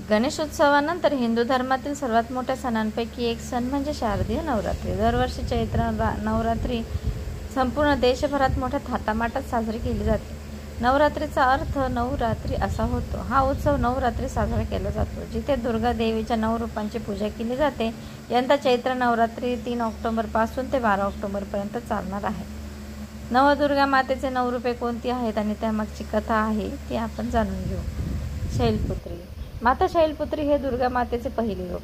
गणेशोत्सवानंतर हिंदू धर्मातील सर्वात मोठ्या सणांपैकी एक सण म्हणजे शारदीय नवरात्री. दरवर्षी चैत्र नवरात्री संपूर्ण देशभरात मोठ्या थाटामाटात साजरी केली जाते. नवरात्रीचा अर्थ 9 रात्री असा होतो. हा उत्सव 9 रात्री साजरा केला जातो, जिथे दुर्गा देवीच्या 9 रूपांची पूजा केली जाते. यंदा चैत्र नवरात्री 3 ऑक्टोबरपासून ते 12 ऑक्टोबरपर्यंत चालणार आहे. नवदुर्गा मातेचे 9 रूपे कोणती आहेत आणि त्यामागची कथा आहे ती आपण जाणून घेऊ. शैलपुत्री. माता शैलपुत्री हे दुर्गा मातेचे पहिले रूप.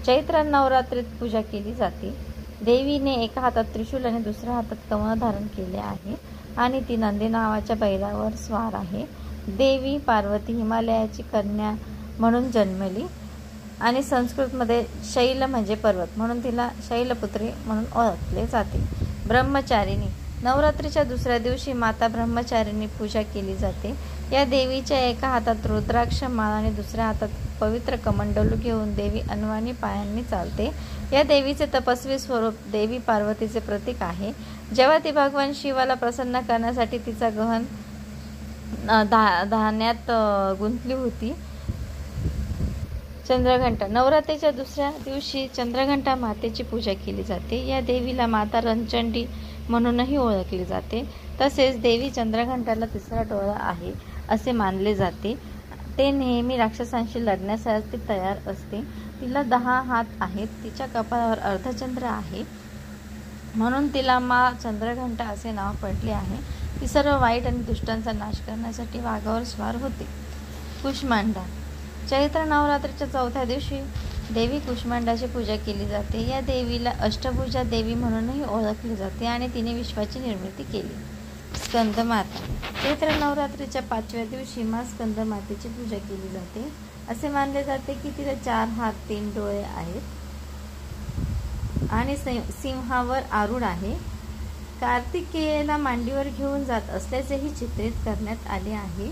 चैत्र नवरात्रीत पूजा केली जाते. देवीने एका हातात त्रिशूल आणि दुसऱ्या हातात कमळ धारण केले आहे आणि ती नंदी नावाच्या बैलावर स्वार आहे. देवी पार्वती हिमालयाची कन्या म्हणून जन्मली आणि संस्कृतमध्ये शैल म्हणजे पर्वत म्हणून तिला शैलपुत्री म्हणून ओळखले जाते. ब्रह्मचारिणी. नवरात्रीच्या दुसऱ्या दिवशी माता ब्रह्मचारिणी पूजा केली जाते. या देवीच्या एका हातात रुद्राक्ष माळ आणि दुसऱ्या हातात पवित्र कमंडलू घेऊन देवी अनवाणी पायांनी चालते. या देवीचे तपस्वी स्वरूप देवी पार्वतीचे प्रतीक आहे. जेव्हा ती भगवान शिवाला प्रसन्न करण्यासाठी तिचा गहन धान्यात गुंतली होती. चंद्रघंटा. नवरात्रीच्या दुसऱ्या दिवशी चंद्रघंटा मातेची पूजा केली जाते. या देवीला माता रणचंडी म्हणूनही ओळखले जाते. तसेच देवी चंद्रघंटाला तिसरा डोळा आहे असे मानले जाते. ते नेहमी राक्षसांशी लढण्यासाठी तयार असते. तिला 10 हात आहेत. तिच्या कपाळावर अर्धचंद्र आहे म्हणून तिला मा चंद्रघंटा असे नाव पडले आहे. ती सर्व वाईट आणि दुष्टांचा नाश करण्यासाठी वाघावर स्वार होते. कुष्मांडा. चैत्र नवरात्रीच्या 4थ्या दिवशी देवी कुष्मांडाची पूजा केली जाते. या देवीला अष्टभुजा देवी म्हणूनही ओळखले जाते आणि तिने विश्वाची निर्मिती केली. स्कंदमाता. चैत्र नवरात्रीच्या 5व्या दिवशी माँ स्कंदमातेची पूजा केली जाते. असे मानले जाते की तिला 4 हात 3 डोळे आहेत आणि सिंहावर आरूढ आहे. कार्तिकेयला मांडीवर घेऊन जात असल्याचेही चित्रित करण्यात आले आहे.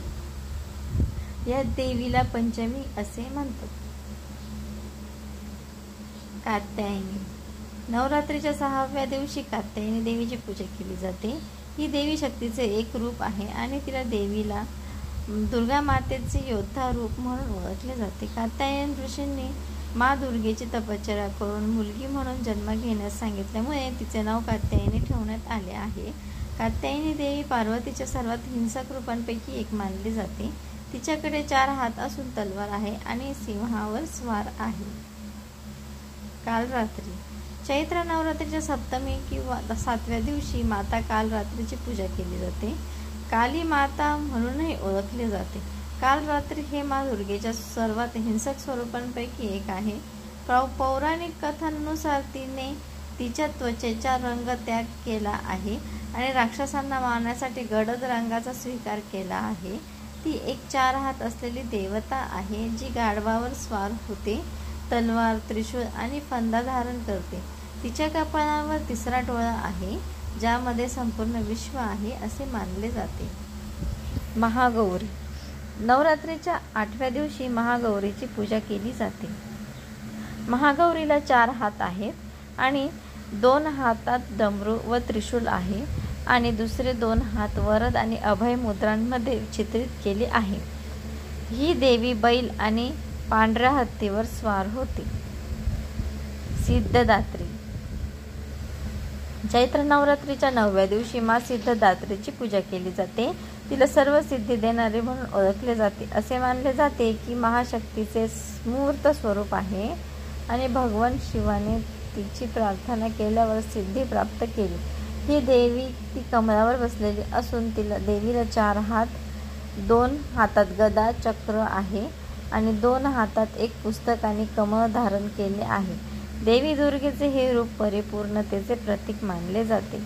या देवीला पंचमी असे म्हणतात. कात्यायनी. नवरात्रीच्या 6व्या दिवशी कात्यायनी देवीची पूजा केली जाते. ही देवी शक्तीचे एक रूप आहे आणि तिला देवीला दुर्गा मातेचे योद्धा रूप म्हणून ओळखले जाते. कात्यायन ऋषींनी मा दुर्गेची तपश्चर्या करून मुलगी म्हणून जन्म घेण्यास सांगितल्यामुळे तिचे नाव कात्यायनी ठेवण्यात आले आहे. कात्यायनी देवी पार्वतीच्या सर्वात हिंसक रूपांपैकी एक मानली जाते. तिच्याकडे 4 हात असून तलवार आहे आणि सिंहावर स्वार आहे. कालरात्री. चैत्र नवरात्रीच्या सप्तमी किंवा 7व्या दिवशी माता कालरात्रीची पूजा केली जाते. काली माता म्हणूनही ओळखले जाते. कालरात्री हे मा दुर्गेच्या सर्वात हिंसक स्वरूपांपैकी एक आहे. पौराणिक कथांनुसार तिने तिच्या त्वचेचा रंग त्याग केला आहे आणि राक्षसांना मारण्यासाठी गडद रंगाचा स्वीकार केला आहे. ती एक 4 हात असलेली देवता आहे जी गाढवावर स्वार होते, तलवार, त्रिशूळ आणि फंदा धारण करते. तिच्या कपाळावर 3रा डोळा आहे ज्यामध्ये संपूर्ण विश्व आहे असे मानले जाते. महागौरी. नवरात्रीच्या 8व्या दिवशी महागौरीची पूजा केली जाते. महागौरीला 4 हात आहेत आणि 2 हातात डमरू व त्रिशूल आहे आणि दुसरे 2 हात वरद आणि अभय मुद्रांमध्ये चित्रित केले आहे. ही देवी बैल आणि पांढऱ्या हत्तीवर स्वार होते. सिद्धदात्री. चैत्र नवरात्रीच्या 9व्या दिवशी माँ सिद्धदात्रीची पूजा केली जाते. तिला सर्व सिद्धी देणारी म्हणून ओळखले जाते. असे मानले जाते की महाशक्तीचे मूर्त स्वरूप आहे आणि भगवान शिवाने तिची प्रार्थना केल्यावर सिद्धी प्राप्त केली. ही देवी ती कमळावर बसलेली असून देवीला 4 हात, 2 हातात गदा चक्र आहे आणि 2 हातात एक पुस्तक आणि कमळ धारण केले आहे. देवी दुर्गेचे हे रूप परिपूर्णतेचे प्रतीक मानले जाते.